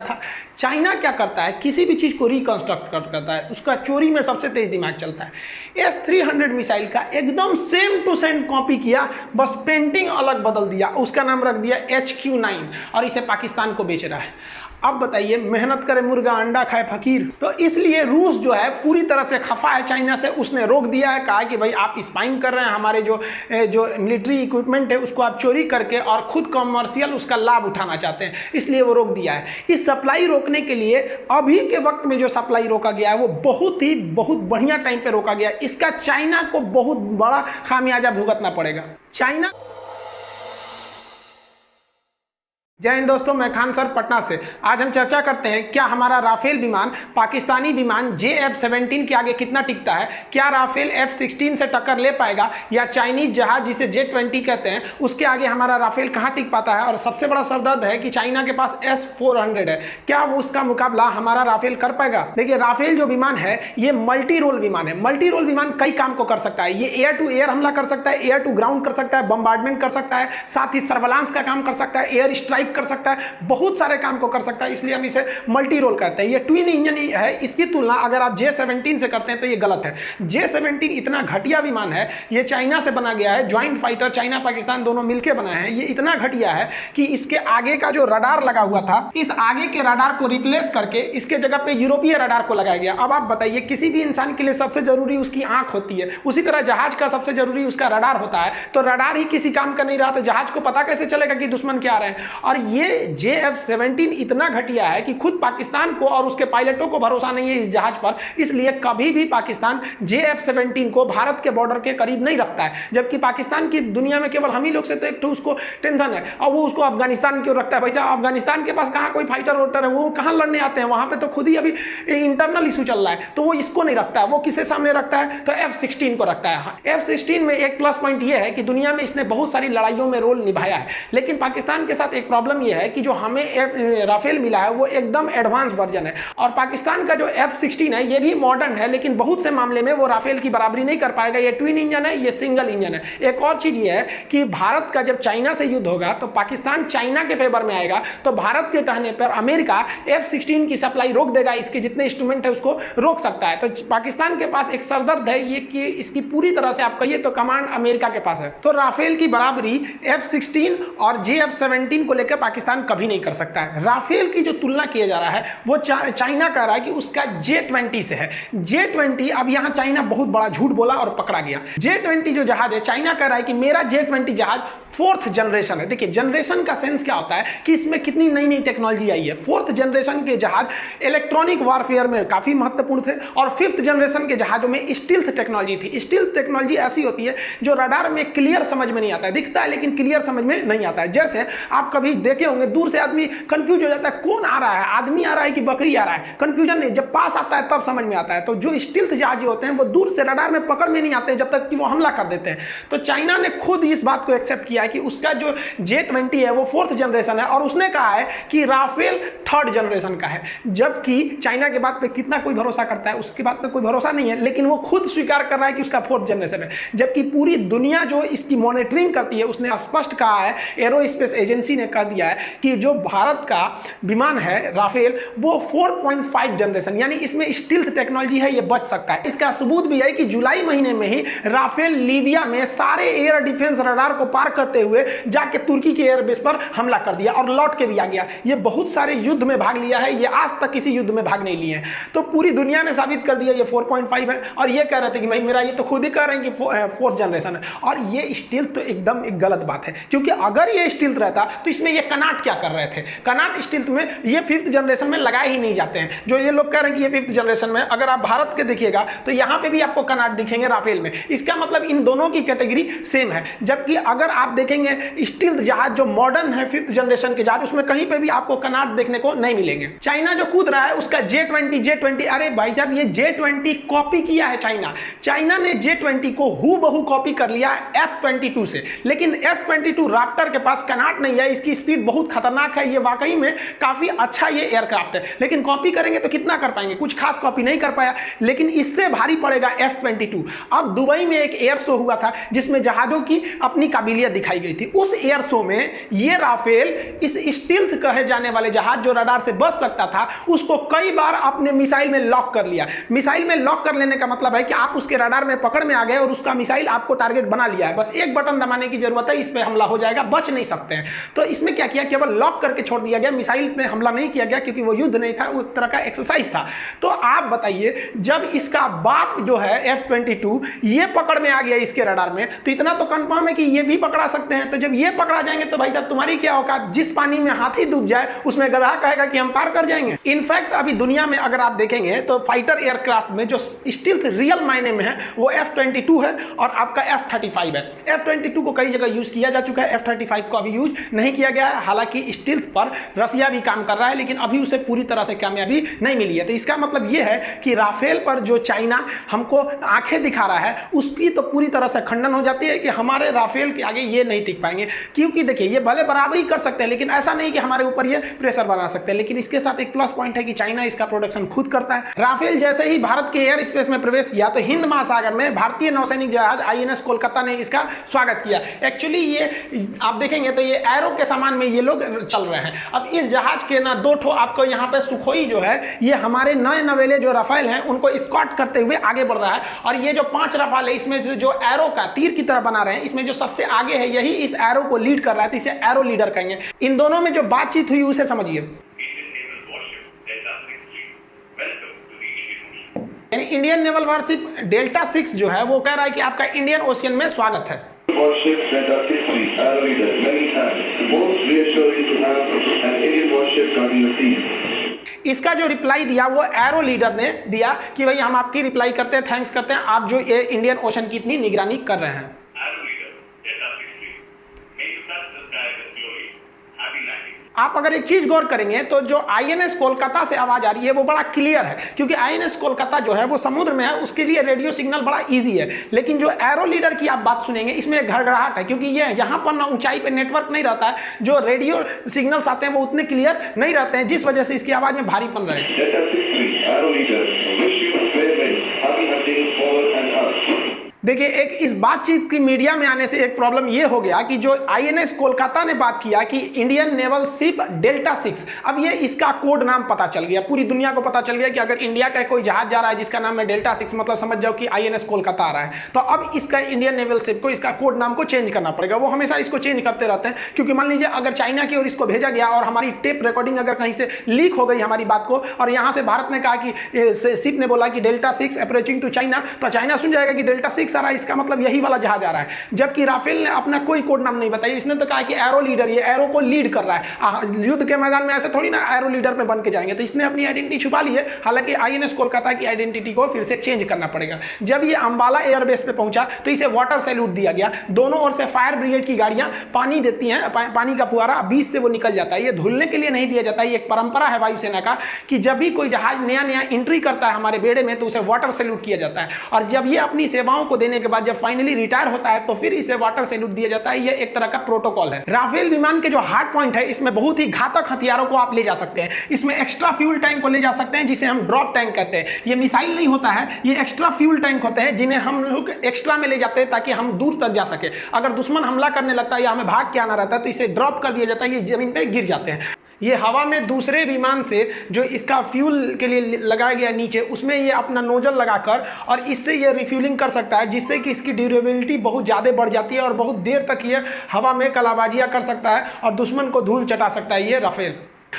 था। चाइना क्या करता है, किसी भी चीज़ को रिकंस्ट्रक्ट करता है, उसका चोरी में सबसे तेज दिमाग चलता है। S-300 मिसाइल का एकदम सेम टू सेम कॉपी किया, बस पेंटिंग अलग बदल दिया, उसका नाम रख दिया HQ-9 और इसे पाकिस्तान को बेच रहा है। अब बताइए, मेहनत करे मुर्गा अंडा खाए फकीर। तो इसलिए रूस जो है पूरी तरह से खफा है चाइना से, उसने रोक दिया है, कहा कि भाई आप स्पाइंग कर रहे हैं, हमारे जो मिलिट्री इक्विपमेंट है उसको आप चोरी करके और खुद कमर्शियल उसका लाभ उठाना चाहते हैं, इसलिए वो रोक दिया है। इस सप्लाई रोकने के लिए अभी के वक्त में जो सप्लाई रोका गया है वो बहुत बढ़िया टाइम पे रोका गया है। इसका चाइना को बहुत बड़ा खामियाजा भुगतना पड़ेगा। चाइना। जय हिंद दोस्तों, मैं खान सर पटना से। आज हम चर्चा करते हैं क्या हमारा राफेल विमान पाकिस्तानी विमान JF-17 के आगे कितना टिकता है, क्या राफेल F-16 से टक्कर ले पाएगा, या चाइनीज जहाज जिसे J-20 कहते हैं उसके आगे हमारा राफेल कहां टिक पाता है। और सबसे बड़ा सरदर्द है कि चाइना के पास S-400 है, क्या वो उसका मुकाबला हमारा राफेल कर पाएगा। देखिए, राफेल जो विमान है ये मल्टी रोल विमान है। मल्टी रोल विमान कई काम को कर सकता है। ये एयर टू एयर हमला कर सकता है, एयर टू ग्राउंड कर सकता है, बम्बार्डमेंट कर सकता है, साथ ही सर्वेलांस का काम कर सकता है, एयर स्ट्राइक कर सकता है, बहुत सारे काम को कर सकता है, इसलिए हम इसे मल्टी रोल कहते हैं। ये ट्विन इंजन है, इसकी तुलना अगर आप J-17 से करते हैं तो ये गलत है। J-17 इतना घटिया विमान है, ये चाइना से बना गया है, ज्वाइंट फाइटर चाइना पाकिस्तान दोनों मिलकर बनाए हैं। ये इतना घटिया है कि इसके आगे का जो रडार लगा हुआ था, इस आगे के रडार को रिप्लेस करके इसके जगह पे यूरोपीय रडार को लगाया गया। अब आप बताइए, किसी भी इंसान के लिए सबसे जरूरी उसकी आंख होती है, उसी तरह जहाज का सबसे जरूरी उसका रडार होता है। तो रडार ही किसी काम का नहीं रहा तो जहाज को पता कैसे चलेगा कि दुश्मन क्या आ रहे हैं। और ये JF-17 इतना घटिया है कि खुद पाकिस्तान को और उसके पायलटों को भरोसा नहीं है इस जहाज पर, इसलिए कभी भी पाकिस्तान JF-17 को भारत के बॉर्डर के करीब नहीं रखता है। जबकि पाकिस्तान की दुनिया में केवल हम ही लोग से तो एक तो उसको टेंशन है, और वो उसको अफगानिस्तान क्यों रखता है। भाई साहब, अफगानिस्तान के पास कहाँ कोई फाइटर वोटर है, वो कहाँ लड़ने आते हैं, वहां पर तो खुद ही अभी इंटरनल इशू चल रहा है, तो वो इसको नहीं रखता है। वो किसे सामने रखता है, तो F-16 को रखता है। F-16 में एक प्लस पॉइंट ये है कि दुनिया में इसने बहुत सारी लड़ाइयों में रोल निभाया है, लेकिन पाकिस्तान के साथ एक प्रॉब्लम यह है कि जो हमें राफेल मिला है वो एकदम एडवांस वर्जन है, और पाकिस्तान का जो F-16 है ये भी मॉडर्न है, लेकिन बहुत से मामले में वो राफेल की बराबरी नहीं कर पाएगा। ये ट्विन इंजन है, ये सिंगल इंजन है। एक और चीज ये है कि भारत का जब चाइना से युद्ध होगा तो पाकिस्तान चाइना के फेवर में आएगा, तो भारत के कहने पर अमेरिका F-16 की सप्लाई रोक देगा, इसके जितने इंस्ट्रूमेंट है उसको रोक सकता है। तो पाकिस्तान के पास एक सरदर्द है ये कि इसकी पूरी तरह से आप कहिए तो कमांड अमेरिका के पास है। तो राफेल की बराबरी F-16 और JF-17 को लेकर पाकिस्तान कभी नहीं कर सकता है। राफेल की जो तुलना किया जा रहा है वो चाइना कह रहा है कि उसका J-20 से है। J-20, अब यहां चाइना बहुत बड़ा झूठ बोला और पकड़ा गया। J-20 जो जहाज है, चाइना कह रहा है कि मेरा J-20 जहाज 4th जनरेशन है। देखिए, जनरेशन का सेंस क्या होता है कि इसमें कितनी नई नई टेक्नोलॉजी आई है। 4th जनरेशन के जहाज इलेक्ट्रॉनिक वारफेयर में काफी महत्वपूर्ण थे, और 5th जनरेशन के जहाजों में स्टील्थ टेक्नोलॉजी थी। स्टील्थ टेक्नोलॉजी ऐसी होती है जो रडार में क्लियर समझ में नहीं आता है, दिखता है लेकिन क्लियर समझ में नहीं आता है। जैसे आप कभी देखे होंगे, दूर से आदमी कंफ्यूज हो जाता है, कौन आ रहा है, आदमी आ रहा है कि बकरी आ रहा है, कंफ्यूजन नहीं, जब पास आता है तब समझ में आता है। तो जो स्टील्थ जहाज होते हैं वो दूर से रडार में पकड़ में नहीं आते जब तक कि वो हमला कर देते हैं। तो चाइना ने खुद इस बात को एक्सेप्ट किया है कि उसका जो J-20 है वो 4th जनरेशन है, और उसने कहा है कि राफेल 3rd जनरेशन का है। जबकि चाइना के बात पे कितना कोई भरोसा करता है, उसके बात पे कोई भरोसा नहीं है, लेकिन वो खुद स्वीकार कर रहा है कि उसका 4th जनरेशन है। जबकि पूरी दुनिया जो इसकी मॉनिटरिंग करती है उसने स्पष्ट कहा है, एरोस्पेस एजेंसी ने कह दिया है कि जो भारत का विमान है राफेल वो 4.5 जनरेशन, यानी इसमें स्टील्थ टेक्नोलॉजी है, ये बच सकता है। इसका सबूत भी है कि जुलाई महीने में ही राफेल लीबिया में सारे एयर डिफेंस रडार को पार करते हुए जाके तुर्की के एयरबेस पर हमला कर दिया और लौट के भी आ गया। ये बहुत सारे युद्ध में भाग लिया है, ये आज तक किसी युद्ध में भाग नहीं लिए हैं। तो पूरी दुनिया ने साबित कर दिया ये 4.5 है, और ये कह रहे थे कि भाई मेरा, ये तो खुद ही कह रहे हैं कि 4th जनरेशन है। और ये स्टील्थ तो एकदम एक गलत बात है, क्योंकि अगर ये स्टील्थ रहता तो इसमें ये कनाट क्या कर रहे थे। कनाट स्टील्थ में ये 5th जनरेशन में लगाए ही नहीं जाते हैं। जो ये लोग कह रहे हैं कि ये 5th जनरेशन में, अगर आप भारत के देखिएगा तो यहां पे भी आपको कनाट दिखेंगे राफेल में। इसका मतलब इन दोनों की कैटेगरी सेम है। जबकि अगर आप देखेंगे स्टील्थ जहाज जो मॉडर्न है 5th जनरेशन के जहाज, उसमें कहीं पे भी आपको कनाट देखने को नहीं मिलेंगे। चाइना जो कूद रहा है उसका J-20, अरे भाई साहब, ये J-20 कॉपी किया है चाइना ने J-20 को हूबहू कॉपी कर लिया F-22 से। लेकिन F-22 राप्टर के पास कनाट नहीं है, इसकी स्पीड बहुत खतरनाक है, ये वाकई में काफी अच्छा ये एयरक्राफ्ट है, लेकिन कॉपी करेंगे तो कितना कर पाएंगे, कुछ खास कॉपी नहीं कर पाया। लेकिन इससे भारी पड़ेगा F-22। अब दुबई में एक एयर शो हुआ था जिसमें जहाजों की अपनी काबिलियत दिखाई दिखाई गई थी। उस एयर शो में ये राफेल इस स्टील्थ कहे जाने वाले जहाज जो रडार से बच सकता था उसको कई बार अपने मिसाइल में लॉक कर लिया। मिसाइल में लॉक कर लेने का मतलब है कि आप उसके रडार में पकड़ में आ गए और उसका मिसाइल आपको टारगेट बना लिया है, बस एक बटन दबाने की जरूरत है, इस पे हमला हो जाएगा, बच नहीं सकते हैं। तो इसमें क्या किया, केवल लॉक करके छोड़ दिया गया, मिसाइल पे हमला नहीं किया गया क्योंकि वो युद्ध नहीं था, वो एक तरह का एक्सरसाइज था। तो आप बताइए जब इसका बाप जो है F-22 ये पकड़ में आ गया इसके रडार में, तो इतना तो कंफर्म है कि ये भी पकड़ा सकते हैं। तो जब ये पकड़ा जाएंगे तो भाई साहब तुम्हारी क्या औकात, जिस पानी में हाथी डूब जाए उसमें गधा कहेगा कि हम पार कर जाएंगे। इनफैक्ट अभी दुनिया में अगर आप देखेंगे तो फाइटर एयरक्राफ्ट में जो स्टील्थ रियल मायने में है वो F-22 है और आपका F-35 है। F-22 को कई जगह यूज किया जा चुका है, F-35 को अभी यूज नहीं किया गया है। हालांकि स्टील्थ पर रसिया भी काम कर रहा है लेकिन अभी उसे पूरी तरह से कामयाबी नहीं मिली है। तो इसका मतलब यह है कि राफेल पर जो चाइना हमको आंखें दिखा रहा है उसकी तो पूरी तरह से खंडन हो जाती है कि हमारे राफेल के आगे ये नहीं टिक पाएंगे। क्योंकि देखिए ये भले बराबरी कर सकते हैं लेकिन ऐसा नहीं कि हमारे ऊपर ये प्रेशर बना सकते हैं। लेकिन इसके साथ एक प्लस पॉइंट है कि चाइना इसका प्रोडक्शन खुद करता है। राफेल जैसे ही भारत के एयर स्पेस में प्रवेश किया तो हिंद महासागर में भारतीय नौसैनिक जहाज INS कोलकाता ने इसका स्वागत किया। एक्चुअली ये आप देखेंगे तो ये एरो के सामान में ये लोग चल रहे हैं। अब इस जहाज के ना दो ठो आपको यहाँ पे सुखोई जो है ये हमारे नए नवेले जो राफेल हैं उनको स्कॉट करते हुए आगे बढ़ रहा है। और ये जो 5 राफेल है इसमें जो एरो का तीर की तरह बना रहे हैं, इसमें जो सबसे आगे है यही इस एरो को लीड कर रहा है, तो इसे एरो लीडर कहेंगे। इन दोनों में जो बातचीत हुई उसे समझिए। इंडियन नेवल वारशिप डेल्टा 6 जो है वो कह रहा है कि आपका इंडियन ओशियन में स्वागत है। इसका जो रिप्लाई दिया वो एरो लीडर ने दिया कि भाई हम आपकी रिप्लाई करते हैं, थैंक्स करते हैं, आप जो ये इंडियन ओशन की इतनी निगरानी कर रहे हैं। आप अगर एक चीज गौर करेंगे तो जो INS कोलकाता से आवाज आ रही है वो बड़ा क्लियर है क्योंकि INS कोलकाता जो है वो समुद्र में है, उसके लिए रेडियो सिग्नल बड़ा इजी है। लेकिन जो एरो लीडर की आप बात सुनेंगे इसमें घड़घड़ाहट है क्योंकि ये यहाँ पर ना ऊंचाई पे नेटवर्क नहीं रहता है, जो रेडियो सिग्नल्स आते हैं वो उतने क्लियर नहीं रहते हैं, जिस वजह से इसकी आवाज में भारीपन रहेगा। देखिए एक इस बातचीत की मीडिया में आने से एक प्रॉब्लम ये हो गया कि जो INS कोलकाता ने बात किया कि इंडियन नेवल शिप डेल्टा 6, अब ये इसका कोड नाम पता चल गया, पूरी दुनिया को पता चल गया कि अगर इंडिया का कोई जहाज जा रहा है जिसका नाम है डेल्टा 6 मतलब समझ जाओ कि INS कोलकाता आ रहा है। तो अब इसका इंडियन नेवल शिप को इसका कोड नाम को चेंज करना पड़ेगा। वो हमेशा इसको चेंज करते रहते हैं क्योंकि मान लीजिए अगर चाइना की ओर इसको भेजा गया और हमारी टेप रिकॉर्डिंग अगर कहीं से लीक हो गई हमारी बात को और यहाँ से भारत ने कहा कि शिप ने बोला कि डेल्टा 6 अप्रोचिंग टू चाइना, तो चाइना सुन जाएगा कि डेल्टा 6 आ रहा है, इसका मतलब यही वाला जहाज आ रहा है। जबकि राफेल ने अपना कोई कोड नाम नहीं बताया, इसने तो कहा कि एरो लीडर, ये एरो को लीड कर रहा है। युद्ध के मैदान में ऐसे थोड़ी ना एरो लीडर में बन के जाएंगे, तो इसने अपनी आइडेंटिटी छुपा ली है। हालांकि INS कोलकाता की आइडेंटिटी को फिर से चेंज करना पड़ेगा। जब ये अंबाला एयरबेस पे पहुंचा तो इसे वाटर सैल्यूट दिया गया। दोनों ओर से फायर ब्रिगेड की गाड़ियां पानी देती हैं, पानी का फुहारा बीच से वो निकल जाता है। ये धुलने के लिए नहीं दिया जाता है, ये एक परंपरा है वायुसेना का कि जब भी कोई जहाज नया नया एंट्री करता है हमारे बेड़े में तो उसे वाटर सैल्यूट किया जाता है। और जब ये अपनी सेवाओं को देने के बाद जब फाइनली रिटायर होता है तो फिर इसे वाटर सैल्यूट दिया जाता है। ये एक तरह का प्रोटोकॉल है। राफेल विमान के जो हार्ड पॉइंट है इसमें बहुत ही घातक हथियारों को आप ले जा सकते हैं। इसमें एक्स्ट्रा फ्यूल टैंक को ले जा सकते हैं जिसे हम ड्रॉप टैंक कहते हैं। ये मिसाइल नहीं होता है, ये एक्स्ट्रा फ्यूल टैंक होते हैं जिन्हें हम लोग एक्स्ट्रा में ले जाते हैं ताकि हम दूर तक जा सके। अगर दुश्मन हमला करने लगता है या हमें भाग के आना रहता है तो इसे ड्रॉप कर दिया जाता है, ये जमीन पे गिर जाते हैं। ये हवा में दूसरे विमान से जो इसका फ्यूल के लिए लगाया गया नीचे उसमें ये अपना नोजल लगाकर और इससे ये रिफ्यूलिंग कर सकता है, जिससे कि इसकी ड्यूरेबिलिटी बहुत ज़्यादा बढ़ जाती है और बहुत देर तक ये हवा में कलाबाजियाँ कर सकता है और दुश्मन को धूल चटा सकता है ये राफेल।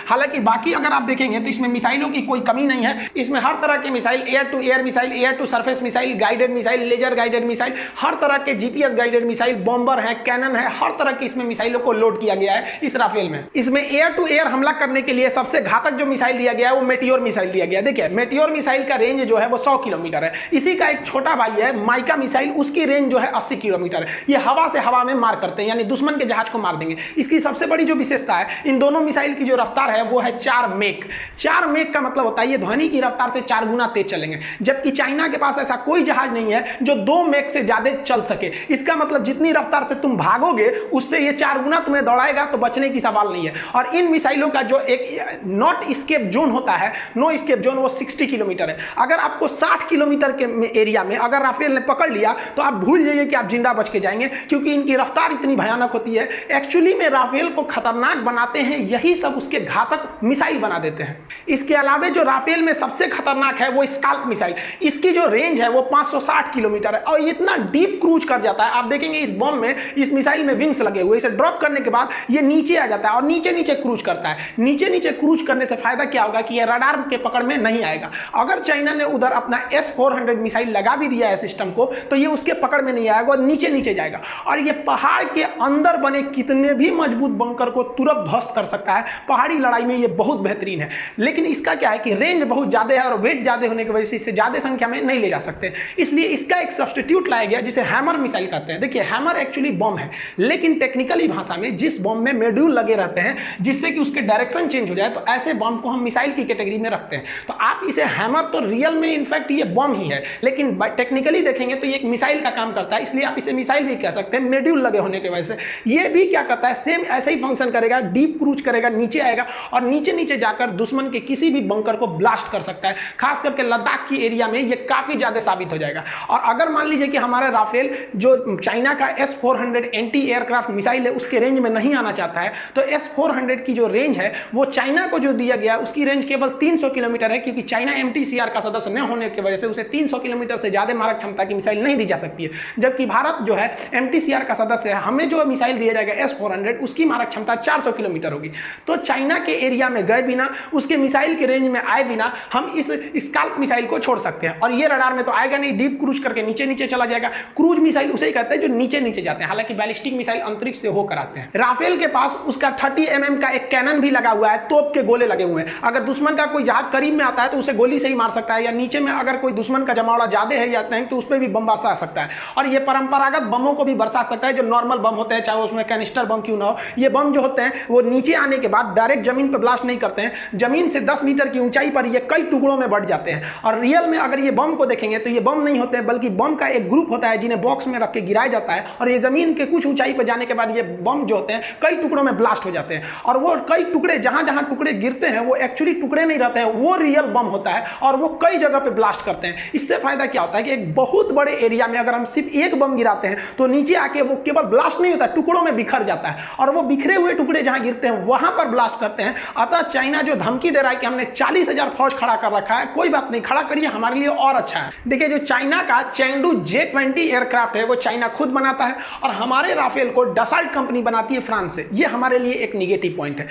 हालांकि बाकी अगर आप देखेंगे तो इसमें मिसाइलों की कोई कमी नहीं है। इसमें हर तरह के missile, air to air missile, air to surface missile, guided missile, laser guided missile, हर तरह के GPS गाइडेड मिसाइल, बॉम्बर है, कैनन है, हर तरह की इसमें मिसाइलों को लोड किया गया है इस राफेल में। इसमें एयर टू एयर हमला करने के लिए सबसे घातक जो मिसाइल दिया गया है वो मेटियोर मिसाइल दिया गया है। देखिए मेटियोर मिसाइल का रेंज जो है वो 100 किलोमीटर है। इसी का एक छोटा भाई है माइका मिसाइल, उसकी रेंज जो है 80 किलोमीटर है। ये हवा से हवा में मार करते हैं, यानी दुश्मन के जहाज को मार देंगे। इसकी सबसे बड़ी जो विशेषता है, इन दोनों मिसाइल की जो रफ्तार रफ्तार है वो है 4 मेक। 4 मेक का मतलब होता है ये ध्वनि की रफ्तार से 4 गुना तेज चलेंगे, जबकि चाइना के पास ऐसा कोई जहाज नहीं है जो 2 मेक से ज्यादा चल सके। इसका मतलब जितनी रफ्तार से तुम भागोगे उससे ये 4 गुना तुम्हें दौड़ाएगा, तो बचने की सवाल नहीं है। और इन मिसाइलों का जो एक नॉट स्केप जोन होता है, नो स्केप जोन, वो 60 किलोमीटर है। अगर आपको 60 किलोमीटर के एरिया में अगर राफेल ने पकड़ लिया तो आप भूल जाइए कि आप जिंदा बच के जाएंगे, क्योंकि इनकी रफ्तार इतनी भयानक होती है। एक्चुअली में राफेल को खतरनाक बनाते हैं यही सब उसके घातक मिसाइल बना देते हैं। इसके अलावा जो राफेल में सबसे खतरनाक है वो स्काल्प मिसाइल। इसकी जो रेंज है वो 560 किलोमीटर है और इतना डीप क्रूज कर जाता है। आप देखेंगे इस बम में, इस मिसाइल में विंग्स लगे हुए, इसे ड्रॉप करने के बाद ये नीचे आ जाता है और नीचे नीचे क्रूज करता है। नीचे नीचे क्रूज करने से फायदा क्या होगा कि ये रडार के पकड़ में नहीं आएगा। अगर चाइना ने उधर अपना S-400 मिसाइल लगा भी दिया है सिस्टम को, तो ये उसके पकड़ में नहीं आएगा और नीचे नीचे जाएगा। और ये पहाड़ के अंदर बने कितने भी मजबूत बंकर को तुरंत ध्वस्त कर सकता है। पहाड़ी लड़ाई में ये बहुत बेहतरीन है। लेकिन इसका क्या है कि रेंज बहुत ज्यादा है और वेट ज्यादा होने की वजह से इसे ज्यादा संख्या में नहीं ले जा सकते। इसलिए इसका एक सब्स्टिट्यूट लाया गया जिसे हैमर मिसाइल कहते हैं। देखिए हैमर एक्चुअली बम है, लेकिन टेक्निकली भाषा में जिस बम में मॉड्यूल लगे रहते हैं जिससे कि उसके डायरेक्शन चेंज हो जाए, तो ऐसे बम को हम मिसाइल की कैटेगरी में रखते हैं। तो आप इसे हैमर, तो रियल में इनफैक्ट ये बम ही है, लेकिन टेक्निकली देखेंगे तो ये एक मिसाइल का काम करता है, इसलिए आप इसे मिसाइल भी कह सकते हैं मॉड्यूल लगे होने की वजह से। ये भी क्या करता है, सेम ऐसे ही फंक्शन करेगा, डीप क्रूज करेगा, नीचे आएगा और नीचे नीचे जाकर दुश्मन के किसी भी बंकर को ब्लास्ट कर सकता है। खास करके लद्दाख की एरिया में ये काफी ज्यादा साबित हो जाएगा। और अगर मान लीजिए कि हमारा राफेल जो चाइना का S-400 एंटी एयरक्राफ्ट मिसाइल है उसके रेंज में नहीं आना चाहता है, तो S-400 की जो रेंज है वो चाइना को जो दिया गया उसकी रेंज केवल 300 किलोमीटर है, क्योंकि चाइना MTCR का सदस्य न होने की वजह से उसे 300 किलोमीटर से ज्यादा मारक क्षमता की मिसाइल नहीं दी जा सकती है। जबकि भारत जो है MTCR का सदस्य है, हमें जो मिसाइल दिया जाएगा S-400 उसकी मारक क्षमता 400 किलोमीटर होगी। तो चाइना के एरिया में गए बिना, उसके मिसाइल के रेंज में आए बिना हम इस स्काल्प मिसाइल को छोड़ सकते हैं। और ये रडार में तो आएगा नहीं, डीप क्रूज करके नीचे नीचे चला जाएगा। क्रूज मिसाइल उसे ही कहते हैं जो नीचे नीचे जाते हैं, हालांकि बैलिस्टिक मिसाइल अंतरिक्ष से होकर आते हैं। राफेल के पास उसका 30 mm का एक कैनन भी लगा हुआ है, तोप के गोले लगे हुए हैं। अगर दुश्मन का कोई जहाज करीब में आता है तो उसे गोली से ही मार सकता है, या नीचे में अगर कोई दुश्मन का जमावड़ा ज्यादा है या टैंक तो उस पर भी बम बरसा सकता है। और ये परंपरागत बमों को भी बरसा सकता है, जो नॉर्मल बम होते हैं, चाहे उसमें कैनिस्टर बम क्यों ना हो। ये बम जो होते हैं वो नीचे आने के बाद डायरेक्ट जमीन पर ब्लास्ट नहीं करते हैं, जमीन से 10 मीटर की ऊंचाई पर ये कई टुकड़ों में बढ़ जाते हैं। और रियल में अगर ये बम को देखेंगे तो ये बम नहीं होते हैं, बल्कि बम का एक ग्रुप होता है जिन्हें बॉक्स में रख के गिराया जाता है, और ये जमीन के कुछ ऊंचाई पर जाने के बाद ये बम जो होते हैं कई टुकड़ों में ब्लास्ट हो जाते हैं। और वो कई टुकड़े, जहां जहां टुकड़े गिरते हैं वो एक्चुअली टुकड़े नहीं रहते हैं, वो रियल बम होता है और वो कई जगह पे ब्लास्ट करते हैं। इससे फायदा क्या होता है कि एक बहुत बड़े एरिया में अगर हम सिर्फ एक बम गिराते हैं तो नीचे आके वो केवल ब्लास्ट नहीं होता, टुकड़ों में बिखर जाता है, और वो बिखरे हुए टुकड़े जहां गिरते हैं वहां पर ब्लास्ट करते हैं। अतः चाइना जो धमकी दे रहा है कि हमने 40,000 फौज खड़ा कर रखा है, कोई बात नहीं, खड़ा करिए, हमारे लिए और अच्छा है। देखिए जो चाइना का चेंडू J-20 एयरक्राफ्ट है वो चाइना खुद बनाता है, और हमारे राफेल को डसाल्ट कंपनी बनाती है फ्रांस से। ये हमारे लिए एक निगेटिव पॉइंट है।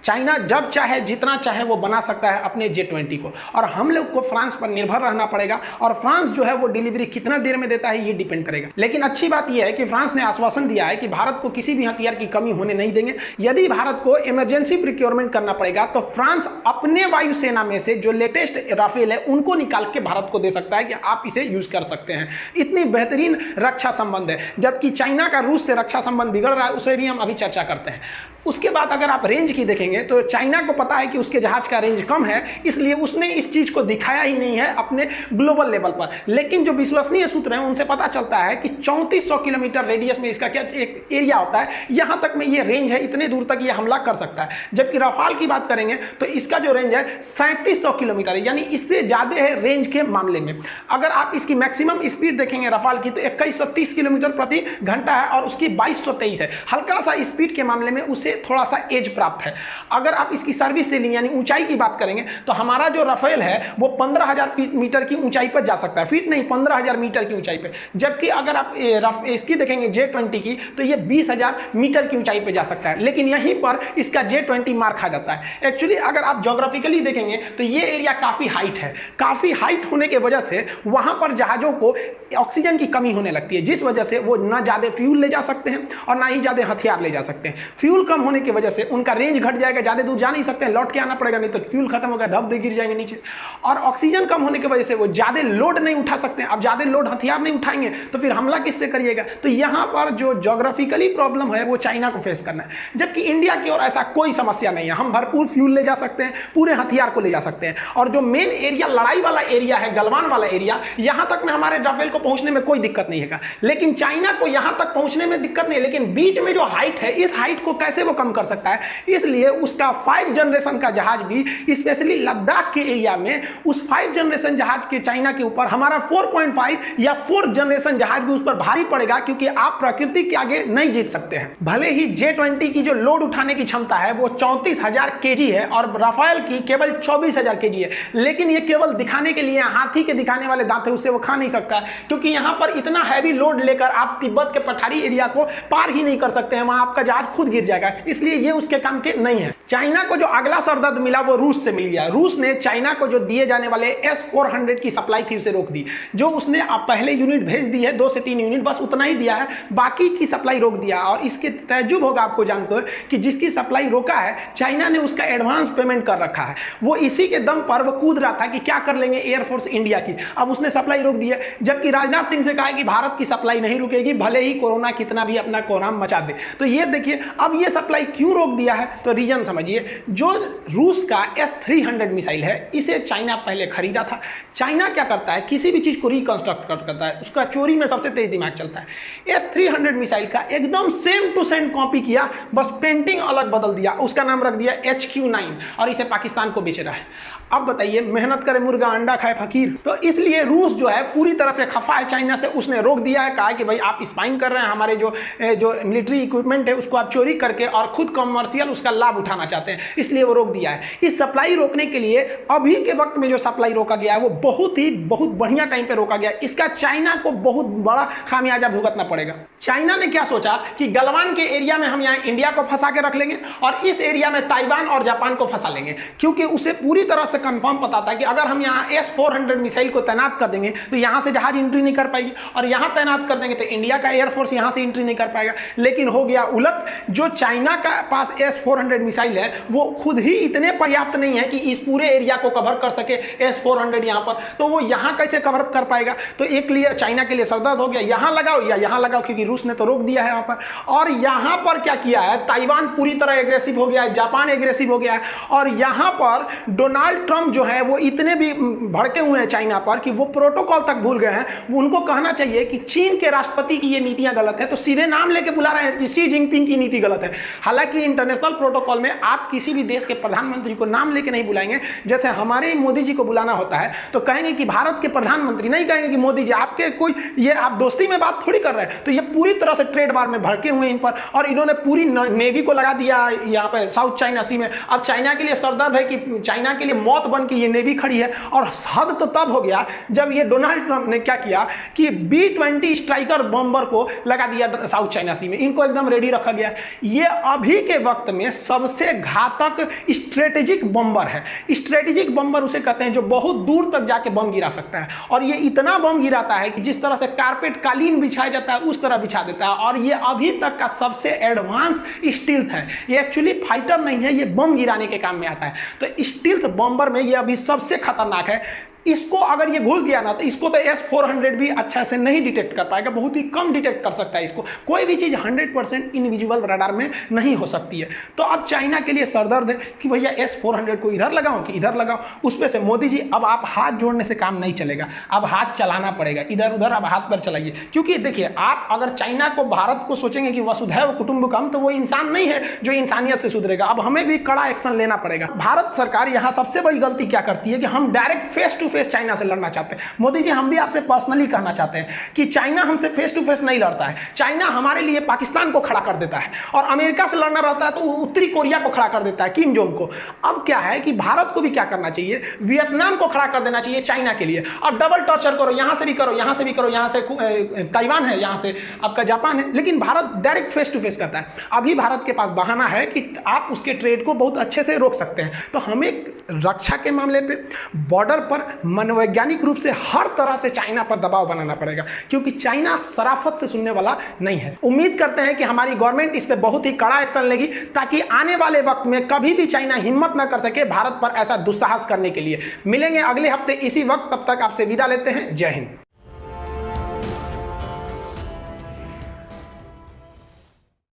चाइना जब चाहे जितना चाहे वो बना सकता है अपने J-20 को, और हम लोग को फ्रांस पर निर्भर रहना पड़ेगा, और फ्रांस जो है वो डिलीवरी कितना देर में देता है ये डिपेंड करेगा। लेकिन अच्छी बात यह है कि फ्रांस ने आश्वासन दिया है कि भारत को किसी भी हथियार की कमी होने नहीं देंगे। यदि भारत को इमरजेंसी प्रिक्योरमेंट करना पड़ेगा तो फ्रांस अपने वायुसेना में से जो लेटेस्ट राफेल है उनको निकाल के भारत को दे सकता है कि आप इसे यूज कर सकते हैं। इतनी बेहतरीन रक्षा संबंध है। जबकि चाइना का रूस से रक्षा संबंध बिगड़ रहा है, उसे भी हम अभी चर्चा करते हैं। उसके बाद अगर आप रेंज की देखेंगे तो चाइना को पता है कि उसके जहाज का रेंज कम है, इसलिए उसने इस चीज को दिखाया ही नहीं है अपने ग्लोबल लेवल पर। लेकिन जो विश्वसनीय सूत्र हैं उनसे पता चलता है कि 3400 किलोमीटर रेडियस में इसका क्या एक एरिया होता है, यहां तक में ये रेंज है, इतने दूर तक ये हमला कर सकता है। जबकि रफाल की बात करेंगे तो इसका जो रेंज है 3700 किलोमीटर है, यानी इससे ज्यादा है रेंज के मामले में। अगर आप इसकी मैक्सिमम स्पीड देखेंगे रफाल की तो 2130 किलोमीटर प्रति घंटा है, और उसकी 2223 है। हल्का सा स्पीड के मामले में उसे थोड़ा सा एज प्राप्त है। अगर आप इसकी सर्विस सेलिंग यानी ऊंचाई की बात करेंगे तो हमारा जो राफेल है वो 15,000 मीटर की ऊंचाई पर जा सकता है, फीट नहीं 15,000 मीटर की ऊंचाई पे। जबकि अगर आप इसकी देखेंगे J-20 की तो ये 20,000 मीटर की ऊंचाई पे जा सकता है, लेकिन यहीं पर इसका J-20 मार खा जाता है। एक्चुअली अगर आप ज्योग्राफिकली देखेंगे तो ये एरिया काफी हाइट है। काफी हाइट होने की वजह से वहां पर जहाजों को ऑक्सीजन की कमी होने लगती है, जिस वजह से वो ना ज्यादा फ्यूल ले जा सकते हैं और ना ही ज्यादा हथियार ले जा सकते हैं। फ्यूल कम होने की वजह से उनका रेंज घट जाएगा, ज्यादा दूर जा नहीं सकते हैं, लौट के आना पड़ेगा, नहीं तो फ्यूल खत्म होगा, धब दे गिर जाएंगे नीचे। और ऑक्सीजन कम होने की वजह से वो ज्यादा लोड नहीं उठा सकते हैं। अब ज्यादा लोड हथियार नहीं उठाएंगे तो फिर हमला किससे करिएगा। तो यहां पर जो ज्योग्राफिकली प्रॉब्लम है वो चाइना को फेस करना है, जबकि इंडिया की ओर ऐसा कोई समस्या नहीं है। हम भरपूर फ्यूल ले जा सकते हैं, पूरे हथियार को ले जा सकते हैं, और जो मेन एरिया लड़ाई वाला एरिया है, गलवान वाला एरिया, यहां तक में हमारे राफेल को पहुंचने में कोई दिक्कत नहीं है। लेकिन चाइना को यहां तक पहुंचने में दिक्कत नहीं है, लेकिन बीच में जो हाइट है, इस हाइट को कैसे वो कम कर सकता है, इसलिए उसका 5 जनरेशन का जहाज भी, स्पेशली लद्दाख के एरिया में, उस 5 जनरेशन जहाज के चाइना के ऊपर हमारा 4.5 या 4 जनरेशन जहाज भी उस पर भारी पड़ेगा, क्योंकि आप प्रकृति के आगे नहीं जीत सकते हैं। भले ही J-20 की जो लोड उठाने की क्षमता है वो 34,000 केजी है और राफेल की केवल 24,000 केजी है, लेकिन ये केवल दिखाने के लिए, हाथी के दिखाने वाले दांत है, उससे वो खा नहीं सकता, क्योंकि यहां पर इतना हैवी लोड लेकर आप तिब्बत के पठारी एरिया को पार ही नहीं कर सकते हैं, वहां आपका जहाज खुद गिर जाएगा, इसलिए ये उसके काम के नहीं है। चाइना को जो अगला सरदर्द मिला वो रूस से मिल गया। रूस ने चाइना को जो दिए जाने वाले S-400 की सप्लाई थी उसे रोक दी। जो उसने पहले यूनिट भेज दी है, 2 से 3 यूनिट, बस उतना ही दिया है, बाकी की सप्लाई रोक दिया। और इसके तजुब होगा आपको जानकर कि जिसकी सप्लाई रोका है, चाइना ने उसका एडवांस पेमेंट कर रखा है। वो इसी के दम पर वो कूद रहा था कि क्या कर लेंगे एयरफोर्स इंडिया की, अब उसने सप्लाई रोक दी है। जबकि राजनाथ सिंह से कहा है कि भारत की सप्लाई नहीं रुकेगी, भले ही कोरोना कितना भी अपना कोहराम मचा दे। तो ये देखिए, अब ये सप्लाई क्यों रोक दिया है, तो रीजन समझिए। जो रूस का S-300 मिसाइल है, इसे चाइना पहले खरीदा था। चाइना क्या करता है, किसी भी चीज को रिकंस्ट्रक्ट करता है, उसका चोरी में सबसे तेज दिमाग चलता है। S-300 मिसाइल का एकदम सेम टू सेम कॉपी किया, बस पेंटिंग अलग बदल दिया, उसका नाम रख दिया HQ-9 और इसे पाकिस्तान को बेच रहा है। अब बताइए, मेहनत करे मुर्गा अंडा खाए फकीर। तो इसलिए रूस जो है पूरी तरह से खफा है चाइना से, उसने रोक दिया है, कहा कि भाई आप स्पाइंग कर रहे हैं, हमारे जो मिलिट्री इक्विपमेंट है उसको आप चोरी करके और खुद कमर्शियल उसका लाभ उठाना चाहते हैं, इसलिए वो रोक दिया है। इस सप्लाई रोकने के लिए अभी के वक्त में जो सप्लाई रोका गया है वो बहुत बढ़िया टाइम पे रोका गया। इसका चाइना को बहुत बड़ा खामियाजा भुगतना पड़ेगा। चाइना ने क्या सोचा कि गलवान के एरिया में हम यहाँ इंडिया को फंसा के रख लेंगे और इस एरिया में ताइवान और जापान को फंसा लेंगे, क्योंकि उसे पूरी तरह से कंफर्म पता था कि अगर हम यहाँ S-400 मिसाइल को तैनात कर देंगे तो यहाँ से जहाज एंट्री नहीं कर पाएगी, और यहाँ तैनात कर देंगे तो इंडिया का एयरफोर्स यहाँ से एंट्री नहीं कर पाएगा। लेकिन हो गया उलट, जो चाइना का पास S-400 मिसाइल है वो खुद ही इतने पर्याप्त नहीं है कि इस पूरे एरिया को कवर कर सके S-400 यहाँ पर, तो वो यहाँ कैसे कवर कर पाएगा। तो एक लिए चाइना के लिए सरदर्द हो गया, यहाँ लगाओ या यहाँ लगाओ, क्योंकि रूस ने तो रोक दिया है वहाँ पर। और यहाँ पर क्या किया है, ताइवान पूरी तरह एग्रेसिव हो गया है, जापान एग्रेसिव हो गया है, और यहाँ पर डोनाल्ड ट्रंप जो है वो इतने भी भड़के हुए हैं चाइना पर कि वो प्रोटोकॉल तक भूल गए हैं। उनको कहना चाहिए कि चीन के राष्ट्रपति की ये नीतियां गलत है, तो सीधे नाम लेके बुला रहे हैं कि शी जिनपिंग की नीति गलत है। हालांकि इंटरनेशनल प्रोटोकॉल में आप किसी भी देश के प्रधानमंत्री को नाम लेके नहीं बुलाएंगे। जैसे हमारे मोदी जी को बुलाना होता है तो कहेंगे कि भारत के प्रधानमंत्री, नहीं कहेंगे कि मोदी जी आपके कोई, ये आप दोस्ती में बात थोड़ी कर रहे हैं। तो ये पूरी तरह से ट्रेड वार में भड़के हुए इन पर, और इन्होंने पूरी नेवी को लगा दिया यहाँ पे साउथ चाइना सी में। अब चाइना के लिए सरदर्द है कि चाइना के लिए मौत बन के ये नेवी खड़ी है। और हद तो तब हो गया जब ये डोनाल्ड ट्रंप ने क्या किया कि B-20 स्ट्राइकर बॉम्बर को लगा दिया साउथ चाइना सी में, इनको एकदम रेडी रखा गया। ये अभी के वक्त में सबसे घातक स्ट्रेटेजिक बॉम्बर है। स्ट्रेटेजिक बॉम्बर उसे कहते हैं जो बहुत दूर तक जाके बम गिरा सकता है, और ये इतना बम गिराता है कि जिस तरह से कारपेट कालीन बिछाया जाता है उस तरह बिछा देता है। और ये अभी तक का सबसे एडवांस स्टील्थ है। ये एक्चुअली फाइटर नहीं है, ये बम गिराने के काम में आता है। तो स्टील्थ बॉम्बर में ये अभी सबसे खतरनाक है। इसको अगर ये घुस गया ना तो इसको तो S-400 भी अच्छा से नहीं डिटेक्ट कर पाएगा, बहुत ही कम डिटेक्ट कर सकता है इसको। कोई भी चीज़ 100% इनविजिबल रडार में नहीं हो सकती है। तो अब चाइना के लिए सरदर्द है कि भैया S-400 को इधर लगाओ कि इधर लगाओ। उस पर से मोदी जी अब आप हाथ जोड़ने से काम नहीं चलेगा, अब हाथ चलाना पड़ेगा, इधर उधर अब हाथ पर चलाइए। क्योंकि देखिए, आप अगर चाइना को, भारत को सोचेंगे कि वसुधैव कुटुंबकम, तो वो इंसान नहीं है जो इंसानियत से सुधरेगा। अब हमें भी कड़ा एक्शन लेना पड़ेगा। भारत सरकार यहाँ सबसे बड़ी गलती क्या करती है कि हम direct face to face China से लड़ना चाहते हैं। मोदी जी, हम भी आपसे पर्सनली कहना चाहते हैं कि चाइना हमसे फेस टू फेस नहीं लड़ता है। चाइना हमारे लिए पाकिस्तान को खड़ा कर देता है, और अमेरिका से लड़ना रहता है तो उत्तरी कोरिया को खड़ा कर देता है, किम जोंग को। अब क्या है कि भारत को भी क्या करना चाहिए, वियतनाम को खड़ा कर देना चाहिए चाइना के लिए। और डबल टॉर्चर करो, यहां से भी करो, यहां से भी करो, यहां से ताइवान है, यहां से आपका जापान है, लेकिन Bharat direct face to face करता है। अभी भारत के पास बहाना है कि आप उसके ट्रेड को बहुत अच्छे से रोक सकते हैं। तो हमें रक्षा के मामले पे बॉर्डर पर मनोवैज्ञानिक रूप से हर तरह से चाइना पर दबाव बनाना पड़ेगा, क्योंकि चाइना शराफत से सुनने वाला नहीं है। उम्मीद करते हैं कि हमारी गवर्नमेंट इस पे बहुत ही कड़ा एक्शन लेगी, ताकि आने वाले वक्त में कभी भी चाइना हिम्मत न कर सके भारत पर ऐसा दुस्साहस करने के लिए। मिलेंगे अगले हफ्ते इसी वक्त, तब तक आपसे विदा लेते हैं। जय हिंद।